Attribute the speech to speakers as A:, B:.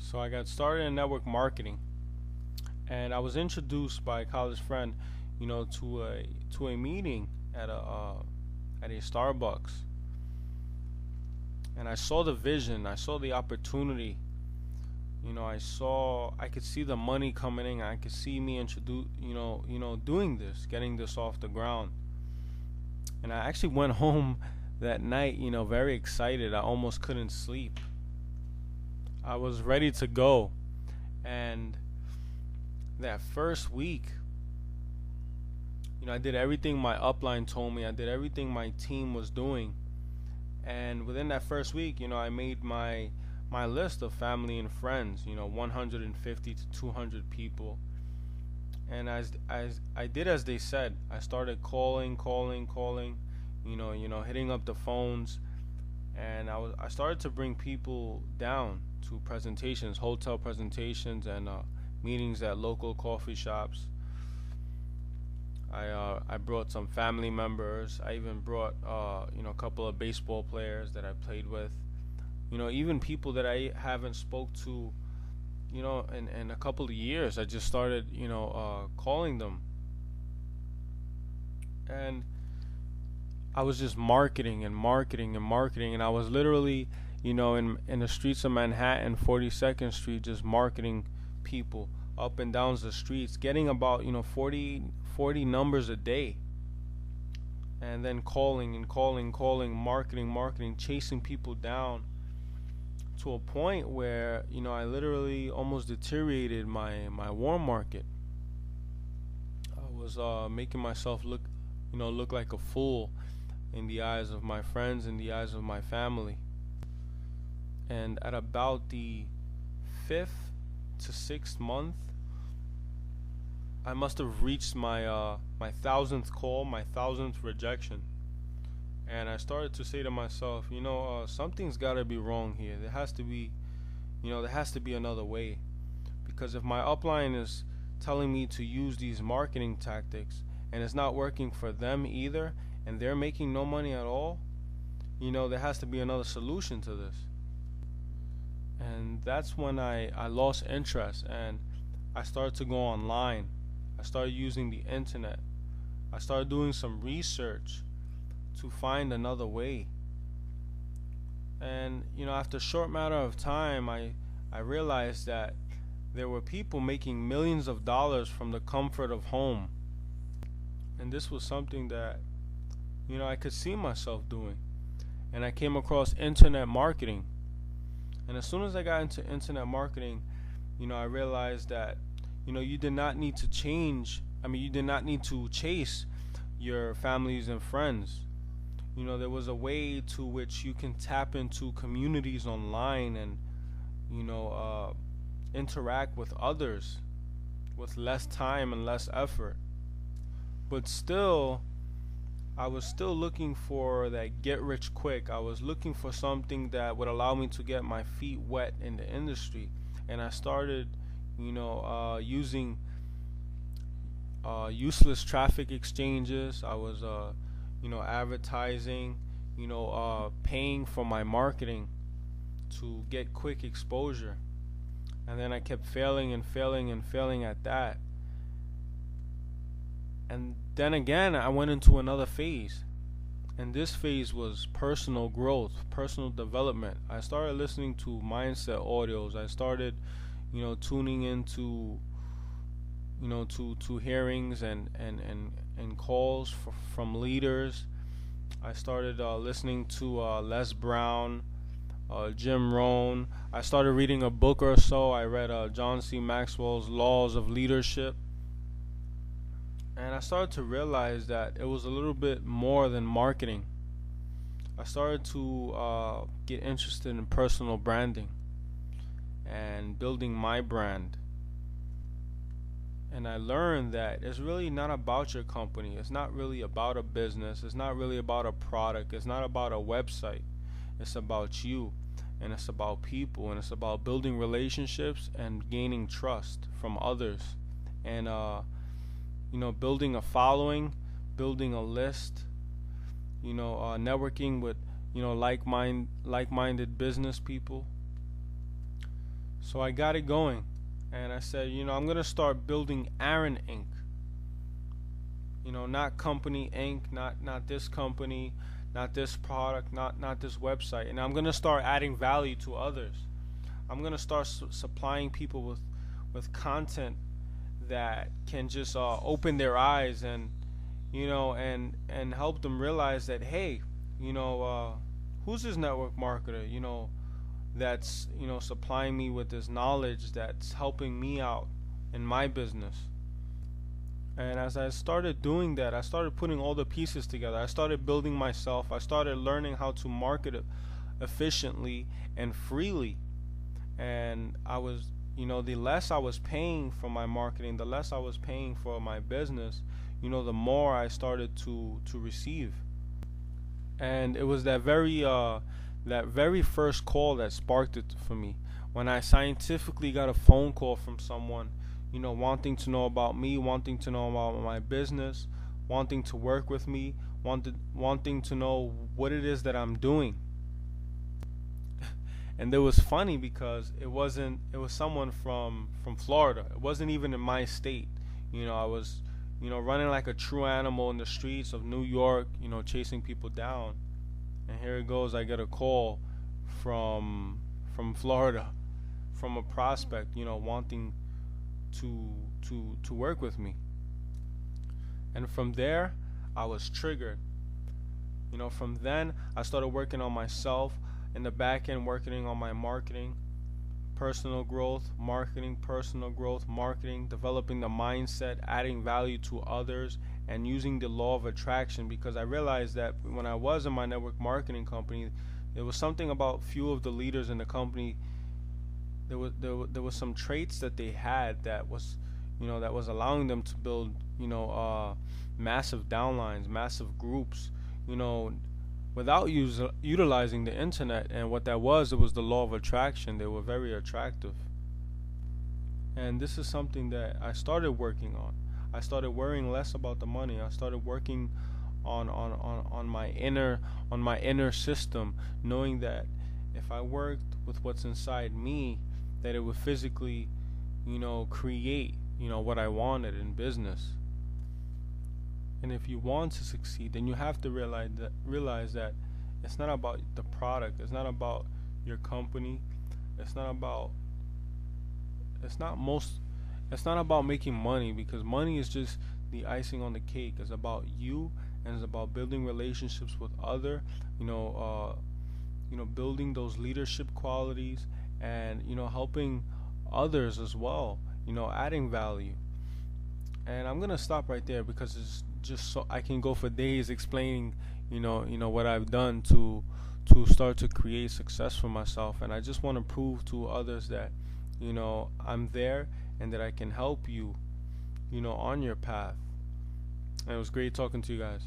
A: So I got started in network marketing, and I was introduced by a college friend, to a meeting at a Starbucks, and I saw the vision, I saw the opportunity. I could see the money coming in. I could see me introduce, doing this, getting this off the ground. And I actually went home that night, very excited. I almost couldn't sleep. I was ready to go. And that first week, I did everything my upline told me. I did everything my team was doing. And within that first week, I made my list of family and friends, 150 to 200 people. And as I did as they said, I started calling, hitting up the phones, and I started to bring people down to presentations, hotel presentations, and meetings at local coffee shops. I brought some family members. I even brought a couple of baseball players that I played with. Even people that I haven't spoke to, in a couple of years. I just started, calling them, and I was just marketing and marketing and marketing, and I was literally, in the streets of Manhattan, 42nd Street, just marketing people up and down the streets, getting about 40 numbers a day, and then calling and calling, marketing, chasing people down to a point where I literally almost deteriorated my warm market. I was making myself look like a fool in the eyes of my friends, in the eyes of my family. And at about the 5th to 6th month, I must have reached my thousandth call, my thousandth rejection. And I started to say to myself, something's got to be wrong here. There has to be another way. Because if my upline is telling me to use these marketing tactics and it's not working for them either, and they're making no money at all, there has to be another solution to this. And that's when I lost interest, and I started to go online. I started using the internet. I started doing some research to find another way. And after a short matter of time, I realized that there were people making millions of dollars from the comfort of home. And this was something that I could see myself doing. And I came across internet marketing. And as soon as I got into internet marketing, I realized that you did not need to you did not need to chase your families and friends. There was a way to which you can tap into communities online and interact with others with less time and less effort. But still, I was still looking for that get rich quick. I was looking for something that would allow me to get my feet wet in the industry. And I started using useless traffic exchanges. I was advertising, paying for my marketing to get quick exposure. And then I kept failing and failing and failing at that. And then again, I went into another phase. And this phase was personal growth, personal development. I started listening to mindset audios. I started, tuning into, to hearings and calls from leaders. I started listening to Les Brown, Jim Rohn. I started reading a book or so. I read John C. Maxwell's Laws of Leadership. And I started to realize that it was a little bit more than marketing. I started to get interested in personal branding and building my brand. And I learned that it's really not about your company. It's not really about a business. It's not really about a product. It's not about a website. It's about you. And it's about people. And it's about building relationships and gaining trust from others. And, building a following, building a list, networking with, like-minded business people. So I got it going, and I said, I'm gonna start building Aaron Inc. Not Company Inc. Not this company, not this product, not this website. And I'm gonna start adding value to others. I'm gonna start supplying people with content that can just open their eyes, and help them realize that, hey, who's this network marketer, that's supplying me with this knowledge that's helping me out in my business. And as I started doing that, I started putting all the pieces together. I started building myself. I started learning how to market it efficiently and freely. And I was, the less I was paying for my marketing, the less I was paying for my business, the more I started to receive. And it was that very first call that sparked it for me, when I scientifically got a phone call from someone, wanting to know about me, wanting to know about my business, wanting to work with me, wanting to know what it is that I'm doing. And it was funny because it was someone from Florida. It wasn't even in my state. I was running like a true animal in the streets of New York, chasing people down. And here it goes, I get a call from Florida, from a prospect, wanting to work with me. And from there, I was triggered. From then I started working on myself in the back end, working on my marketing, personal growth, marketing, developing the mindset, adding value to others, and using the law of attraction. Because I realized that when I was in my network marketing company, there was something about few of the leaders in the company. There was some traits that they had that was allowing them to build massive downlines, massive groups, without utilizing the internet. And what that was, it was the law of attraction. They were very attractive. And this is something that I started working on. I started worrying less about the money. I started working on my inner system, knowing that if I worked with what's inside me, that it would physically, create, what I wanted in business. And if you want to succeed, then you have to realize that it's not about the product. It's not about your company. It's not about making money, because money is just the icing on the cake. It's about you, and it's about building relationships with other, building those leadership qualities, and helping others as well, adding value. And I'm gonna stop right there, because it's just so I can go for days explaining, what I've done to start to create success for myself. And I just want to prove to others that, I'm there, and that I can help you, on your path. And it was great talking to you guys.